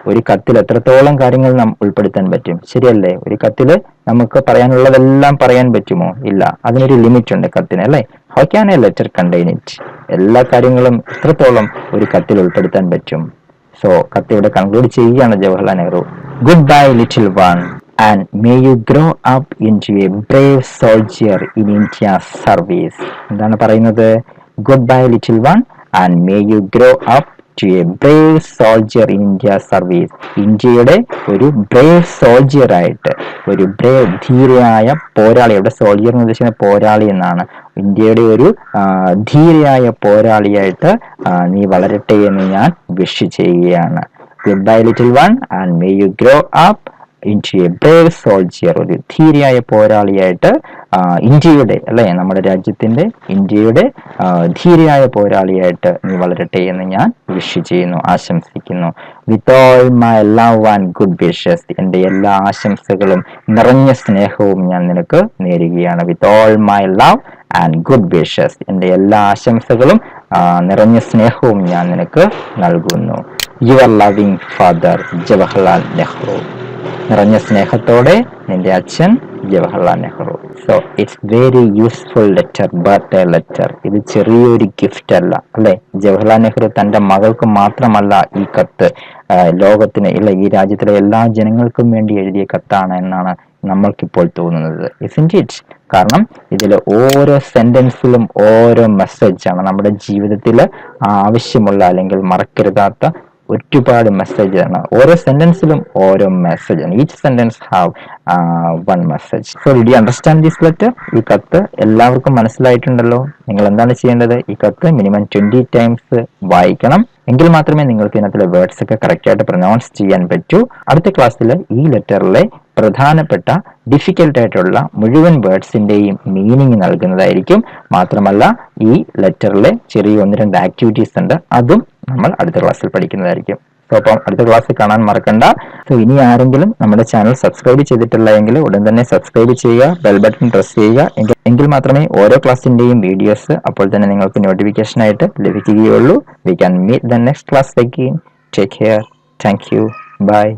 ഒരു കത്തിൽ എത്രത്തോളം കാര്യങ്ങൾ നാം ഉൾപ്പെടുത്താൻ പറ്റും, ശരിയല്ലേ? ഒരു കത്തില് നമുക്ക് പറയാനുള്ളതെല്ലാം പറയാൻ പറ്റുമോ? ഇല്ല, അതിനൊരു ലിമിറ്റ് ഉണ്ട് കത്തിന്, അല്ലേ? How can A letter contain it? എല്ലാ കാര്യങ്ങളും എത്രത്തോളം ഒരു കത്തിൽ ഉൾപ്പെടുത്താൻ പറ്റും? സോ കത്ത് ഇവിടെ കൺക്ലൂഡ് ചെയ്യുകയാണ് Jawaharlal Nehru. Goodbye little one, and may you grow up into a brave soldier in India service. എന്താണ് പറയുന്നത്? Goodbye little one, and may you grow up to a brave soldier in India service. ഇന്ത്യയുടെ ഒരു Brave soldier ആയിട്ട്, ഒരു Brave, ധീരയായ പോരാളി, ഇവിടെ soldier എന്ന് ഉദ്ദേശിക്കുന്നത് പോരാളി എന്നാണ്. ഇന്ത്യയുടെ ഒരു ധീരയായ പോരാളിയായിട്ട് നീ വളരട്ടെ എന്ന് ഞാൻ വിഷ് ചെയ്യുകയാണ്. Good bye little one, and may you grow up into a brave soldier, ഒരു ധീരയായ പോരാളിയായിട്ട് ഇന്ത്യയുടെ, അല്ലെ, നമ്മുടെ രാജ്യത്തിന്റെ, ഇന്ത്യയുടെ ധീരയായ പോരാളിയായിട്ട് നീ വളരട്ടെ എന്ന് ഞാൻ വിഷ് ചെയ്യുന്നു, ആശംസിക്കുന്നു. With all my love and good wishes, എൻ്റെ എല്ലാ ആശംസകളും നിറഞ്ഞ സ്നേഹവും ഞാൻ നിനക്ക് നേരുകയാണ്. With all my love and good wishes, എൻ്റെ എല്ലാ ആശംസകളും നിറഞ്ഞ സ്നേഹവും ഞാൻ നിനക്ക് നൽകുന്നു. Your loving father Jawaharlal Nehru. നിറഞ്ഞ സ്നേഹത്തോടെ നിന്റെ അച്ഛൻ Jawaharlal Nehru. So it's very useful letter, birthday letter. ഇത് ചെറിയൊരു ഗിഫ്റ്റ് അല്ല, അല്ലെ? ജവഹർലാൽ നെഹ്റു തന്റെ മകൾക്ക് മാത്രമല്ല ഈ കത്ത് ലോകത്തിന്, ഇല്ല, ഈ രാജ്യത്തിലെ എല്ലാ ജനങ്ങൾക്കും വേണ്ടി എഴുതിയ കത്താണ് എന്നാണ് നമ്മൾക്കിപ്പോൾ തോന്നുന്നത്. ഇസ്ന്റ് ഇറ്റ്? കാരണം ഇതിൽ ഓരോ സെന്റൻസിലും ഓരോ മെസ്സേജാണ്. നമ്മുടെ ജീവിതത്തിൽ ആവശ്യമുള്ള അല്ലെങ്കിൽ മറക്കരുതാത്ത ഒരുപാട് മെസ്സേജ് ആണ്. ഓരോ സെന്റൻസിലും ഓരോ മെസ്സേജ് ആണ്. Each sentence have one message. So did you understand this letter? ഈ കത്ത് എല്ലാവർക്കും മനസ്സിലായിട്ടുണ്ടല്ലോ. നിങ്ങൾ എന്താണ് ചെയ്യേണ്ടത്? ഈ കത്ത് മിനിമം 20 ടൈംസ് വായിക്കണം. എങ്കിൽ മാത്രമേ നിങ്ങൾക്ക് ഇതിനകത്തുള്ള വേർഡ്സ് ഒക്കെ കറക്റ്റ് ആയിട്ട് പ്രൊനൗൺസ് ചെയ്യാൻ പറ്റൂ. അടുത്ത ക്ലാസ്സിൽ ഈ ലെറ്ററിലെ പ്രധാനപ്പെട്ട ഡിഫിക്കൽട്ട് ആയിട്ടുള്ള മുഴുവൻ വേർഡ്സിന്റെയും മീനിങ് നൽകുന്നതായിരിക്കും. മാത്രമല്ല ഈ ലെറ്ററിലെ ചെറിയ 1-2 ആക്ടിവിറ്റീസ് ഉണ്ട്, അതും നമ്മൾ അടുത്ത ക്ലാസ്സിൽ പഠിക്കുന്നതായിരിക്കും. സോ അപ്പം അടുത്ത ക്ലാസ്സിൽ കാണാൻ മറക്കണ്ട. സോ ഇനി ആരെങ്കിലും നമ്മുടെ ചാനൽ സബ്സ്ക്രൈബ് ചെയ്തിട്ടില്ല എങ്കിൽ ഉടൻ തന്നെ സബ്സ്ക്രൈബ് ചെയ്യുക, ബെൽ ബട്ടൺ പ്രസ് ചെയ്യുക. എങ്കിൽ മാത്രമേ ഓരോ ക്ലാസ്സിന്റെയും വീഡിയോസ് അപ്പോൾ തന്നെ നിങ്ങൾക്ക് നോട്ടിഫിക്കേഷൻ ആയിട്ട് ലഭിക്കുകയുള്ളൂ. We can meet the next class again. Take care. Thank you. By.